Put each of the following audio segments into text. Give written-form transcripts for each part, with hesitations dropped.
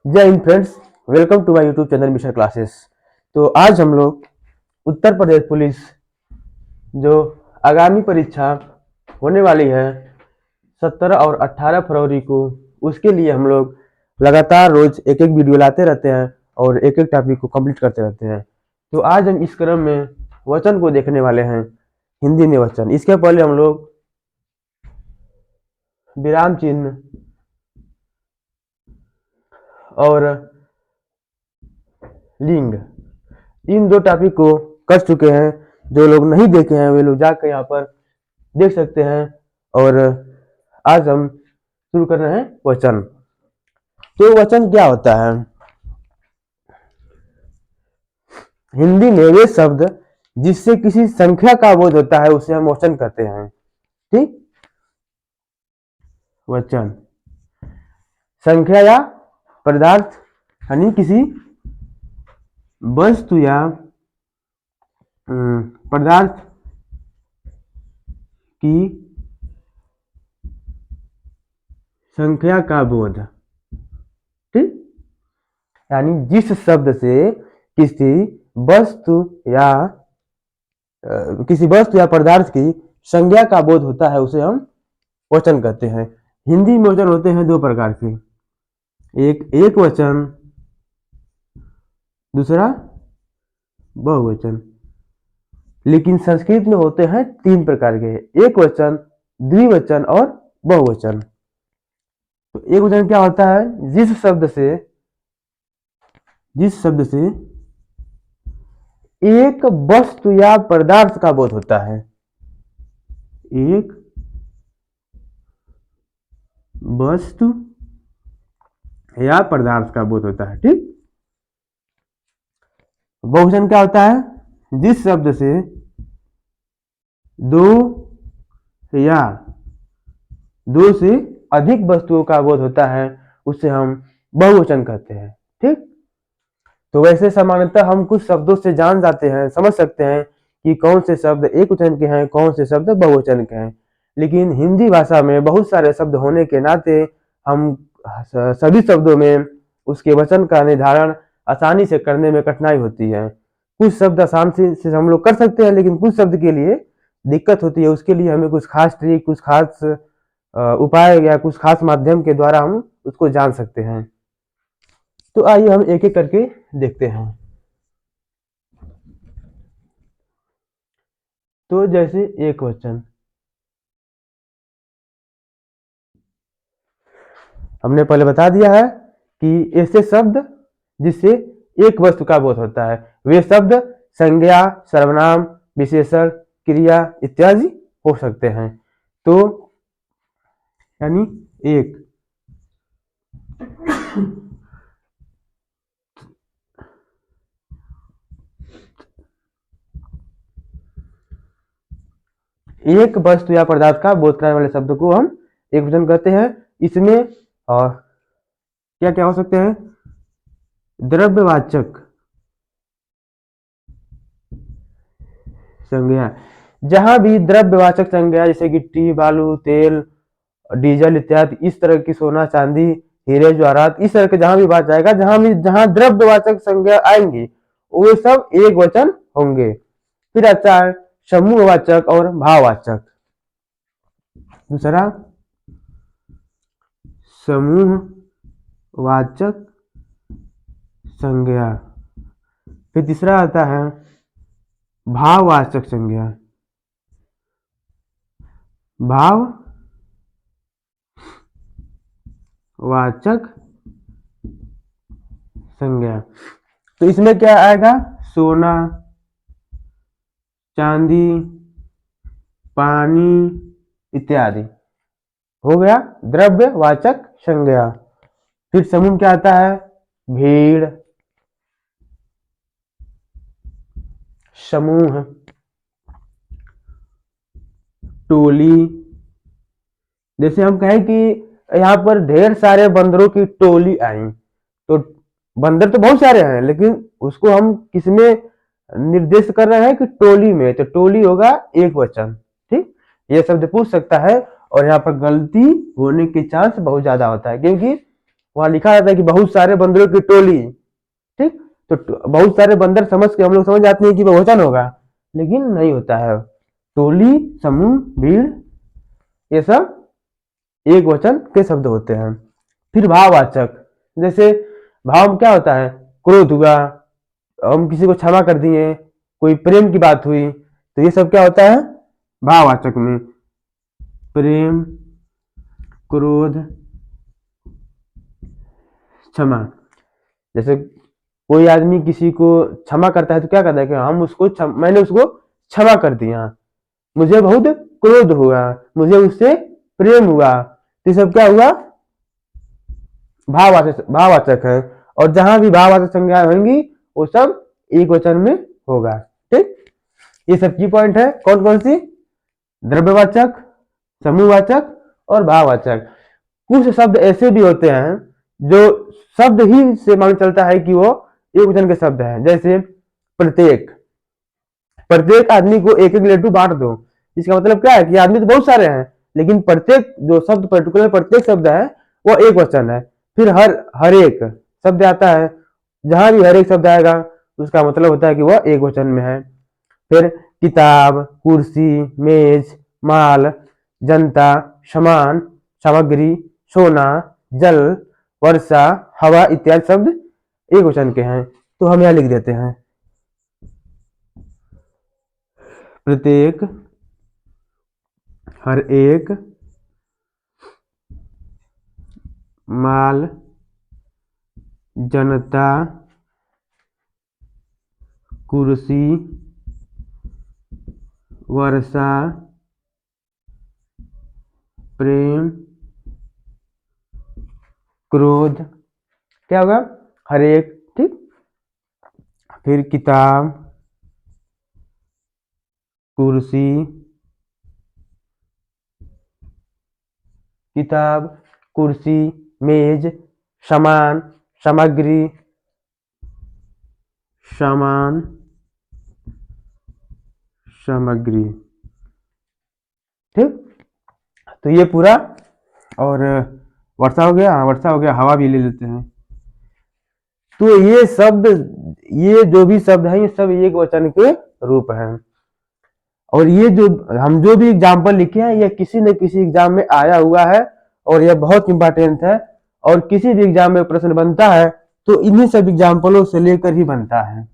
जय हिंद friends, welcome to my YouTube channel Mission Classes. तो आज हम लोग उत्तर प्रदेश पुलिस जो आगामी परीक्षा होने वाली है 17 और 18 फरवरी को, उसके लिए हम लोग लगातार रोज एक एक वीडियो लाते रहते हैं और एक एक टॉपिक को कंप्लीट करते रहते हैं। तो आज हम इस क्रम में वचन को देखने वाले हैं, हिंदी में वचन। इसके पहले हम लोग विराम चिन्ह और लिंग, इन दो टॉपिक को कर चुके हैं। जो लोग नहीं देखे हैं वे लोग जाकर यहाँ पर देख सकते हैं। और आज हम शुरू कर रहे हैं वचन। तो वचन क्या होता है? हिंदी में वे शब्द जिससे किसी संख्या का बोध होता है उसे हम वचन कहते हैं। ठीक, वचन संख्या या पदार्थ यानी किसी वस्तु या पदार्थ की संख्या का बोध। ठीक, यानी जिस शब्द से किसी वस्तु या पदार्थ की संज्ञा का बोध होता है उसे हम वचन कहते हैं। हिंदी में वचन होते हैं दो प्रकार के, एक वचन, दूसरा बहुवचन। लेकिन संस्कृत में होते हैं तीन प्रकार के, एक वचन, द्विवचन और बहुवचन। तो एक वचन क्या होता है? जिस शब्द से एक वस्तु या पदार्थ का बोध होता है, एक वस्तु या पदार्थ का बोध होता है। ठीक, बहुवचन क्या होता है? जिस शब्द से दो या दो से अधिक वस्तुओं का बोध होता है उसे हम बहुवचन कहते हैं। ठीक, तो वैसे सामान्यतः हम कुछ शब्दों से जान जाते हैं, समझ सकते हैं कि कौन से शब्द एक वचन के हैं, कौन से शब्द बहुवचन के हैं। लेकिन हिंदी भाषा में बहुत सारे शब्द होने के नाते हम सभी शब्दों में उसके वचन का निर्धारण आसानी से करने में कठिनाई होती है। कुछ शब्द आसानी से हम लोग कर सकते हैं, लेकिन कुछ शब्द के लिए दिक्कत होती है। उसके लिए हमें कुछ खास ट्रिक, कुछ खास उपाय या कुछ खास माध्यम के द्वारा हम उसको जान सकते हैं। तो आइए हम एक एक करके देखते हैं। तो जैसे एक वचन, हमने पहले बता दिया है कि ऐसे शब्द जिससे एक वस्तु का बोध होता है वे शब्द संज्ञा, सर्वनाम, विशेषण, क्रिया इत्यादि हो सकते हैं। तो यानी एक वस्तु या पदार्थ का बोध कराने वाले शब्द को हम एक वचन कहते हैं। इसमें क्या क्या हो सकते हैं? द्रव्यवाचक संज्ञा, जहां भी द्रव्यवाचक संज्ञा जैसे गिट्टी, बालू, तेल, डीजल इत्यादि, इस तरह की सोना, चांदी, हीरे, जवाहरात, इस तरह के जहां भी बात जाएगा, जहां द्रव्यवाचक संज्ञा आएंगी वो सब एक वचन होंगे। फिर आता है समूहवाचक और भाववाचक। दूसरा समूहवाचक संज्ञा। फिर तीसरा आता है भाववाचक संज्ञा, भाववाचक संज्ञा। तो इसमें क्या आएगा? सोना, चांदी, पानी इत्यादि हो गया द्रव्यवाचक संज्ञा। फिर समूह क्या आता है? भीड़, समूह, टोली। जैसे हम कहें कि यहाँ पर ढेर सारे बंदरों की टोली आई, तो बंदर तो बहुत सारे हैं लेकिन उसको हम किसमें निर्देश कर रहे हैं कि टोली में, तो टोली होगा एक वचन। ठीक, ये शब्द पूछ सकता है और यहाँ पर गलती होने के चांस बहुत ज्यादा होता है, क्योंकि वहां लिखा रहता है कि बहुत सारे बंदरों की टोली, ठीक। तो बहुत सारे बंदर समझ के हम लोग समझ जाते हैं कि बहुवचन होगा, लेकिन नहीं होता है। टोली, समूह, भीड़, ये सब एक वचन के शब्द होते हैं। फिर भाववाचक, जैसे भाव में क्या होता है, क्रोध हुआ, हम किसी को क्षमा कर दिए, कोई प्रेम की बात हुई, तो ये सब क्या होता है भाववाचक में। प्रेम, क्रोध, क्षमा। जैसे कोई आदमी किसी को क्षमा करता है तो क्या कहता है कि मैंने उसको क्षमा कर दिया, मुझे बहुत क्रोध हुआ, मुझे उससे प्रेम हुआ, तो ये सब क्या हुआ भाववाचक है। और जहां भी भाववाचक संज्ञाएं होंगी वो सब एक वचन में होगा, ठीक। ये सब की पॉइंट है, कौन कौन सी, द्रव्यवाचक, समूहवाचक और भाववाचक। कुछ शब्द ऐसे भी होते हैं जो शब्द ही से मालूम चलता है कि वो एक वचन के शब्द हैं। जैसे प्रत्येक, प्रत्येक आदमी को एक एक लड्डू बांट दो, इसका मतलब क्या है कि आदमी तो बहुत सारे हैं, लेकिन प्रत्येक जो शब्द, पर्टिकुलर प्रत्येक शब्द है वो एक वचन है। फिर हर एक शब्द आता है, जहां भी हर एक शब्द आएगा उसका मतलब होता है कि वह एक वचन में है। फिर किताब, कुर्सी, मेज, माल, जनता, सामान, सामग्री, सोना, जल, वर्षा, हवा इत्यादि शब्द एक वचन के हैं। तो हम यहाँ लिख देते हैं प्रत्येक, हर एक, माल, जनता, कुर्सी, वर्षा, प्रेम, क्रोध, क्या होगा हर एक, ठीक। फिर किताब, कुर्सी, किताब, कुर्सी, मेज, सामान, सामग्री, सामान, सामग्री, ठीक। तो ये पूरा, और वर्षा हो गया, वर्षा हो गया, हवा भी ले लेते हैं। तो ये शब्द, ये जो भी शब्द है ये सब एक वचन के रूप हैं। और ये जो हम जो भी एग्जाम्पल लिखे हैं ये किसी न किसी एग्जाम में आया हुआ है और यह बहुत इंपॉर्टेंट है। और किसी भी एग्जाम में प्रश्न बनता है तो इन्हीं सब एग्जाम्पलों से लेकर ही बनता है।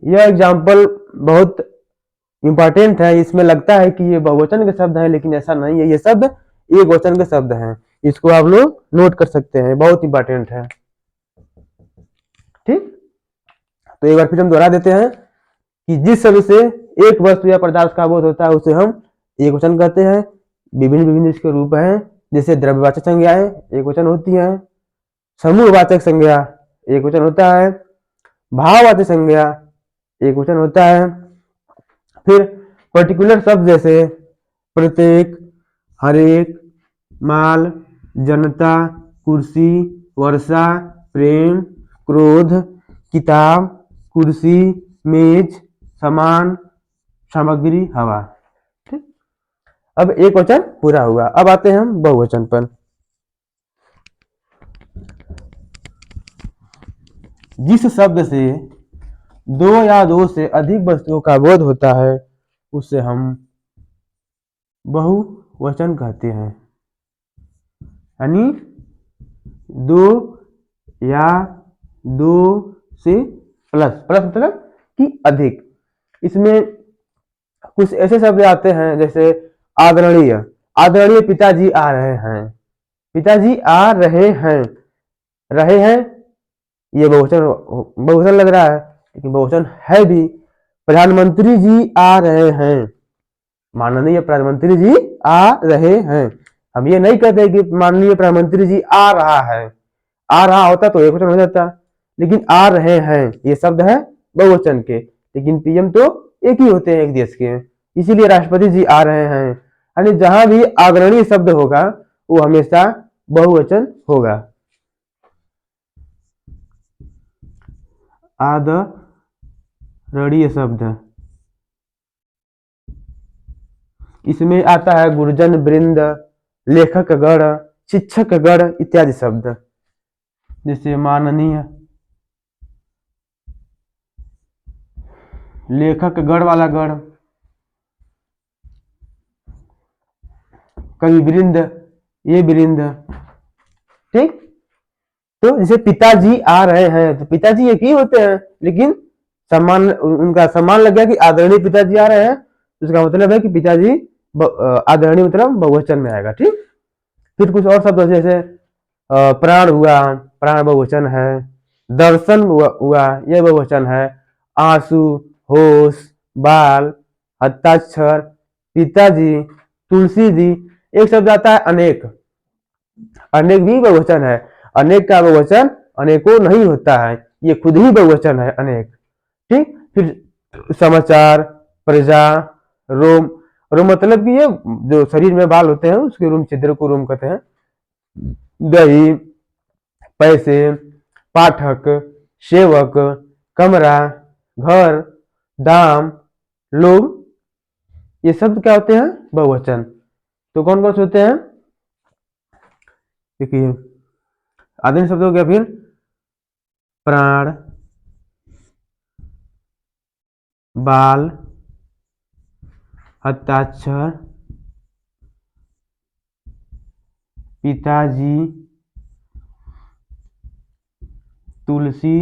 यह एग्जाम्पल बहुत इंपॉर्टेंट है, इसमें लगता है कि ये बहुवचन के शब्द है, लेकिन ऐसा नहीं है, ये शब्द एक वचन के शब्द हैं। इसको आप लोग नोट कर सकते हैं, बहुत इंपॉर्टेंट है, ठीक। तो एक बार फिर हम दोहरा देते हैं कि जिस शब्द से एक वस्तु या पदार्थ का बोध होता है उसे हम एक वचन कहते हैं। विभिन्न विभिन्न इसके रूप हैं, जैसे द्रव्यवाचक संज्ञाएं एक वचन होती हैं, समूहवाचक संज्ञा एक वचन होता है, भाववाचक संज्ञा एक वचन होता है। फिर पर्टिकुलर शब्द जैसे प्रत्येक, हर एक, माल, जनता, कुर्सी, वर्षा, प्रेम, क्रोध, किताब, कुर्सी, मेज, सामान, सामग्री, हवा, ठीक। अब एक वचन पूरा हुआ, अब आते हैं हम बहुवचन पर। जिस शब्द से दो या दो से अधिक वस्तुओं का बोध होता है उसे हम बहुवचन कहते हैं। यानी दो या दो से प्लस, प्लस मतलब कि अधिक। इसमें कुछ ऐसे शब्द आते हैं जैसे आदरणीय, आदरणीय पिताजी आ रहे हैं, पिताजी आ रहे हैं ये बहुवचन, बहुवचन लग रहा है लेकिन बहुवचन है भी। प्रधानमंत्री जी आ रहे हैं, माननीय प्रधानमंत्री जी आ रहे हैं। हम ये नहीं कहते कि माननीय प्रधानमंत्री जी आ रहा है, आ रहा होता तो एक वचन हो जाता, लेकिन आ रहे हैं ये शब्द है बहुवचन के, लेकिन पीएम तो एक ही होते हैं एक देश के, इसीलिए राष्ट्रपति जी आ रहे हैं। यानी जहां भी आदरणीय शब्द होगा वो हमेशा बहुवचन होगा। आदरणीय शब्द इसमें आता है गुरुजन वृंद, लेखक गण, शिक्षक गण इत्यादि शब्द, जैसे माननीय, लेखक गण वाला गण, कवि वृंद, ये वृंद। ठीक, तो जैसे पिताजी आ रहे हैं, तो पिताजी एक ही होते हैं, लेकिन सम्मान, उनका सम्मान लग गया कि आदरणीय पिताजी आ रहे हैं, तो इसका मतलब है कि पिताजी आदरणीय मतलब बहुवचन में आएगा। ठीक, फिर कुछ और शब्द जैसे प्राण हुआ, प्राण बहुवचन है। दर्शन हुआ, यह बहुवचन है। आंसू, होश, बाल, हस्ताक्षर, पिताजी, तुलसी जी। एक शब्द आता है अनेक, अनेक भी बहुवचन है। अनेक का बहुवचन अनेकों नहीं होता है, ये खुद ही बहुवचन है अनेक। ठीक, फिर समाचार, प्रजा, रोम। रोम मतलब कि ये जो शरीर में बाल होते हैं उसके रोम छिद्र को रोम कहते हैं। दही, पैसे, पाठक, सेवक, कमरा, घर, दाम, लोग, ये शब्द क्या होते हैं? बहुवचन। तो कौन कौन से होते हैं? देखिए, आदमी शब्द हो गया, फिर प्राण, बाल, हस्ताक्षर, पिताजी, तुलसी,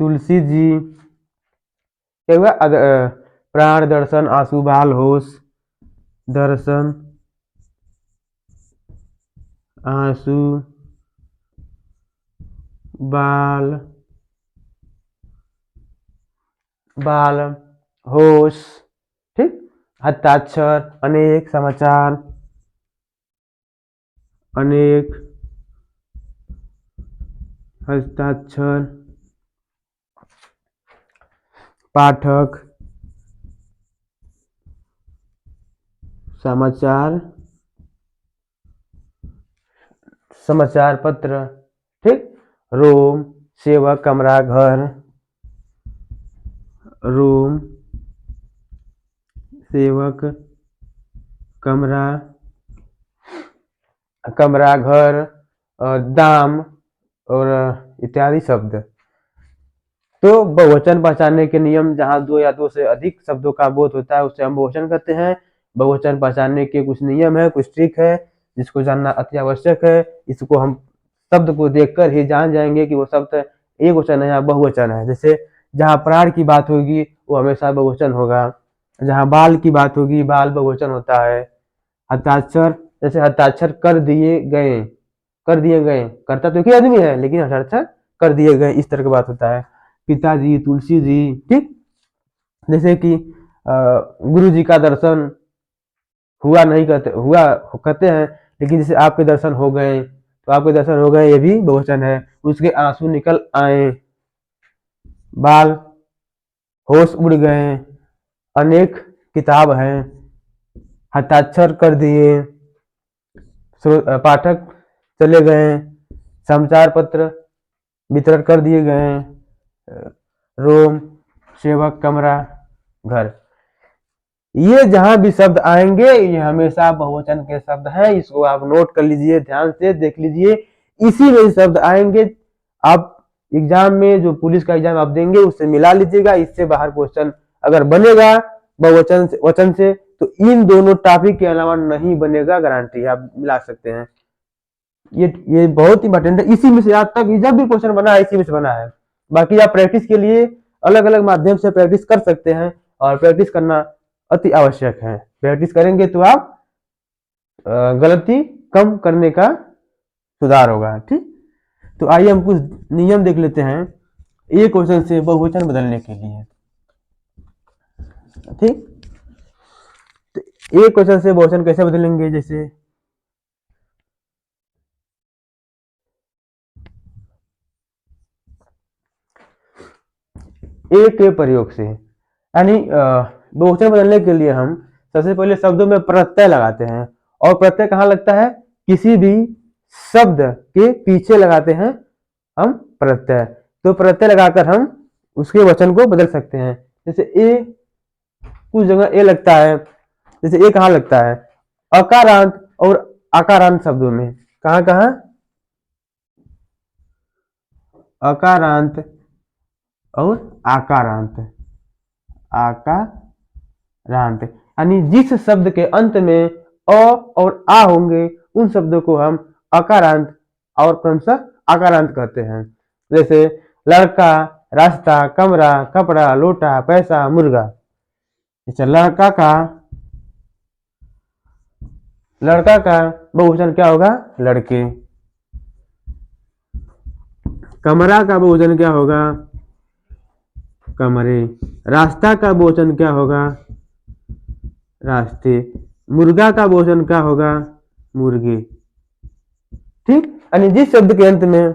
तुलसी जी। क्या हुआ? प्राण, दर्शन, आंसू, बाल, होश। दर्शन, आंसू, बाल, बाल, होश। ठीक, हस्ताक्षर, अनेक, समाचार, अनेक, हस्ताक्षर, पाठक, समाचार, समाचार पत्र। ठीक, रूम, सेवक, कमरा, घर। रूम, सेवक, कमरा, कमरा, घर, दाम और इत्यादि शब्द। तो बहुवचन पहचानने के नियम, जहां दो या दो से अधिक शब्दों का बोध होता है उसे हम बहुवचन कहते हैं। बहुवचन पहचानने के कुछ नियम है, कुछ ट्रिक है, जिसको जानना अति आवश्यक है। इसको हम शब्द को देखकर ही जान जाएंगे कि वो शब्द एक वचन है या बहुवचन है। जैसे जहाँ प्राण की बात होगी वो हमेशा बहुवचन होगा, जहाँ बाल की बात होगी बाल बहुवचन होता है। हस्ताक्षर, जैसे हस्ताक्षर कर दिए गए, कर दिए गए, करता तो एक ही आदमी है लेकिन हस्ताक्षर कर दिए गए, इस तरह की बात होता है। पिताजी, तुलसी जी। ठीक, जैसे कि गुरु जी का दर्शन हुआ नहीं कहते, हुआ कहते हैं, लेकिन जैसे आपके दर्शन हो गए, तो आपके दर्शन हो गए ये भी बहुवचन है। उसके आंसू निकल आए, बाल, होश उड़ गए, अनेक किताब हैं, हस्ताक्षर कर दिए, पाठक चले गए, समाचार पत्र वितरण कर दिए गए, रोम, सेवक, कमरा, घर। ये जहां भी शब्द आएंगे ये हमेशा बहुवचन के शब्द हैं। इसको आप नोट कर लीजिए, ध्यान से देख लीजिए। इसी में शब्द आएंगे, आप एग्जाम में जो पुलिस का एग्जाम आप देंगे उससे मिला लीजिएगा। इससे बाहर क्वेश्चन अगर बनेगा बहुवचन से, वचन से, तो इन दोनों टॉपिक के अलावा नहीं बनेगा, गारंटी आप मिला सकते हैं। ये बहुत इंपॉर्टेंट है। इसी में से आज तक जब भी क्वेश्चन बना है इसी में से बना है। बाकी आप प्रैक्टिस के लिए अलग अलग माध्यम से प्रैक्टिस कर सकते हैं, और प्रैक्टिस करना अति आवश्यक है। प्रैक्टिस करेंगे तो आप गलती कम करने का सुधार होगा। ठीक, तो आइए हम कुछ नियम देख लेते हैं एक क्वेश्चन से बहुवचन बदलने के लिए। ठीक, तो एक क्वेश्चन से बहुवचन कैसे बदलेंगे? जैसे एक के प्रयोग से, यानी बहुवचन बदलने के लिए हम सबसे पहले शब्दों में प्रत्यय लगाते हैं। और प्रत्यय कहाँ लगता है? किसी भी शब्द के पीछे लगाते हैं हम प्रत्यय। तो प्रत्यय लगाकर हम उसके वचन को बदल सकते हैं। जैसे ए, कुछ जगह ए लगता है, जैसे ए कहाँ लगता है? अकारांत, और आकारांत शब्दों में। कहाँ कहाँ? अकारांत और आकारांत। आकारांत यानी जिस शब्द के अंत में अ और आ होंगे उन शब्दों को हम अकारांत और क्रमशः आकारांत कहते हैं। जैसे लड़का, रास्ता, कमरा, कपड़ा, लोटा, पैसा, मुर्गा। जैसे लड़का का बहुवचन क्या होगा? लड़के। कमरा का बहुवचन क्या होगा? कमरे। रास्ता का बहुवचन क्या होगा? रास्ते। मुर्गा का बहुवचन क्या होगा? मुर्गे। ठीक, यानी जिस शब्द के अंत में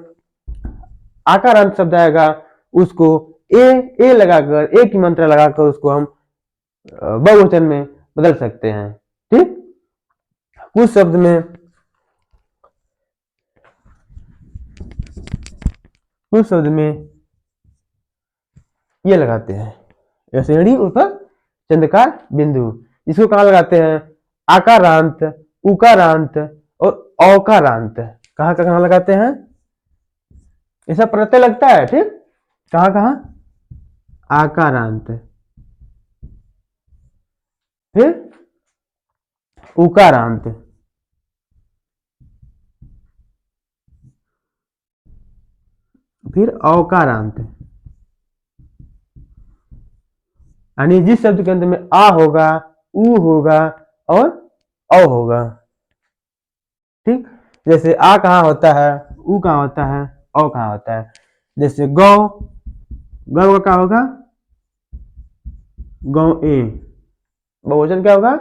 आकारांत शब्द आएगा उसको ए लगाकर, ए की मात्रा लगाकर उसको हम बहुवचन में बदल सकते हैं। ठीक, कुछ शब्द में ये लगाते हैं श्रेणी ऊपर चंद्रकार बिंदु। इसको कहाँ लगाते हैं? आकारांत, उकारांत और औकारांत। कहाँ लगाते हैं? ऐसा प्रत्यय लगता है। ठीक, कहाँ कहाँ? आकारांत, फिर उकारांत, फिर औकारांत। यानी जिस शब्द के अंत में आ होगा, उ होगा और औ होगा। ठीक, जैसे आ कहाँ होता है, उ कहाँ होता है, औ कहाँ होता है। जैसे गौ, गौ का क्या होगा? गौ ए। बहुवचन क्या होगा?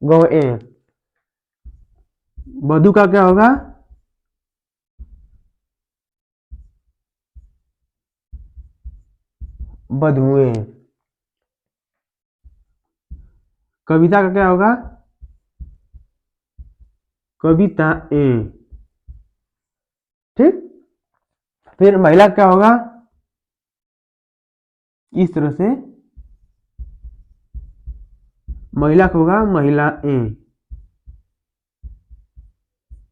गौ ए। बधु का क्या होगा? बधुए। कविता का क्या होगा? कविता ए। ठीक, फिर महिला क्या होगा? इस तरह से महिला का होगा महिला ए।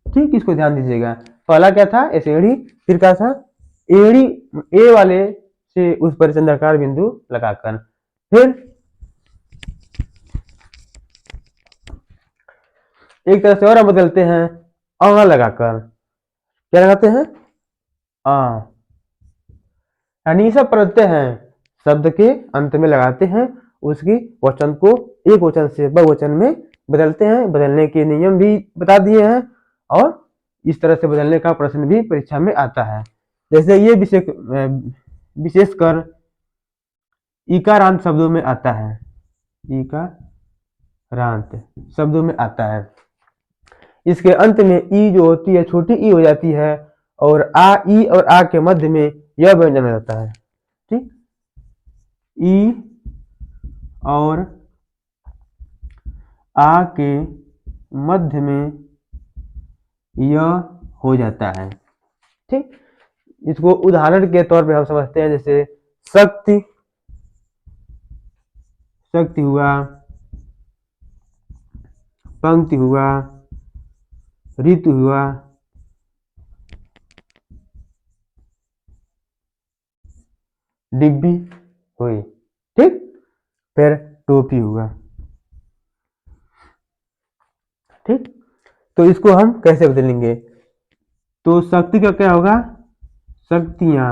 ठीक, इसको ध्यान दीजिएगा। पहला क्या था? एड़ी, फिर क्या था? एड़ी ए वाले से उस पर चंद्राकार बिंदु लगाकर। फिर एक तरह से और हम बदलते हैं अ लगाकर। क्या लगाते हैं? आ। यानी सब प्रत्यय हैं शब्द के अंत में लगाते हैं, उसकी वचन को एक वचन से बहुवचन में बदलते हैं। बदलने के नियम भी बता दिए हैं और इस तरह से बदलने का प्रश्न भी परीक्षा में आता है। जैसे ये विशेषकर इकारांत शब्दों में आता है। इकारांत शब्दों में आता है। इसके अंत में ई जो होती है छोटी ई हो जाती है और आ, ई और आ के मध्य में यह व्यंजन हो जाता है। ठीक, ई और आ के मध्य में यह हो जाता है। ठीक, इसको उदाहरण के तौर पे हम समझते हैं। जैसे शक्ति, शक्ति हुआ, पंक्ति हुआ, ऋतु हुआ, डिब्बी हुई। ठीक, फिर टोपी हुआ। ठीक, तो इसको हम कैसे बदलेंगे? तो शक्ति का क्या होगा? शक्तियां।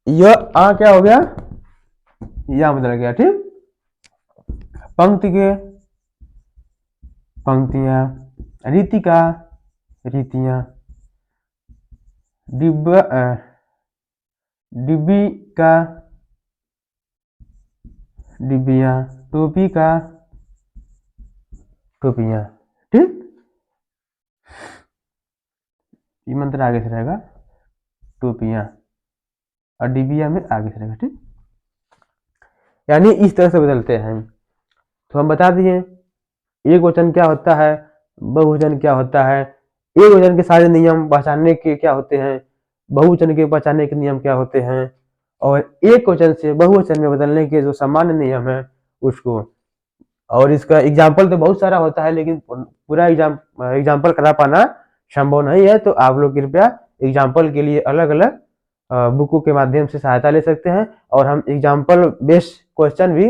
यह आ क्या हो गया? या बदल गया। ठीक, पंक्ति के पंक्तियां, रीति का रीतियां, डिब्बी का डिब्बियां, टोपी का टोपियां। ठीक, ये मंत्र आगे से रहेगा टोपियां और डिबिया में आगे से रहेगा। ठीक, यानी इस तरह से बदलते हैं। तो हम बता दिए एक वचन क्या होता है, बहुवचन क्या होता है, एक वचन के सारे नियम पहचानने के क्या होते हैं, बहुवचन के पहचानने के नियम क्या होते हैं, और एक वचन से बहुवचन में बदलने के जो सामान्य नियम है उसको और इसका एग्जाम्पल तो बहुत सारा होता है, लेकिन पूरा एग्जाम्पल करा पाना संभव नहीं है। तो आप लोग कृपया एग्जाम्पल के लिए अलग अलग बुकों के माध्यम से सहायता ले सकते हैं, और हम एग्जाम्पल बेस्ड क्वेश्चन भी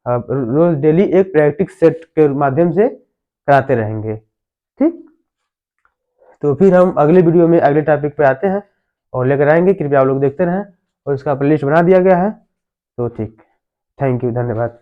रोज डेली एक प्रैक्टिस सेट के माध्यम से कराते रहेंगे। ठीक, तो फिर हम अगले वीडियो में अगले टॉपिक पे आते हैं और लेकर आएंगे। कृपया आप लोग देखते रहें, और इसका प्लेलिस्ट बना दिया गया है। तो ठीक, थैंक यू, धन्यवाद।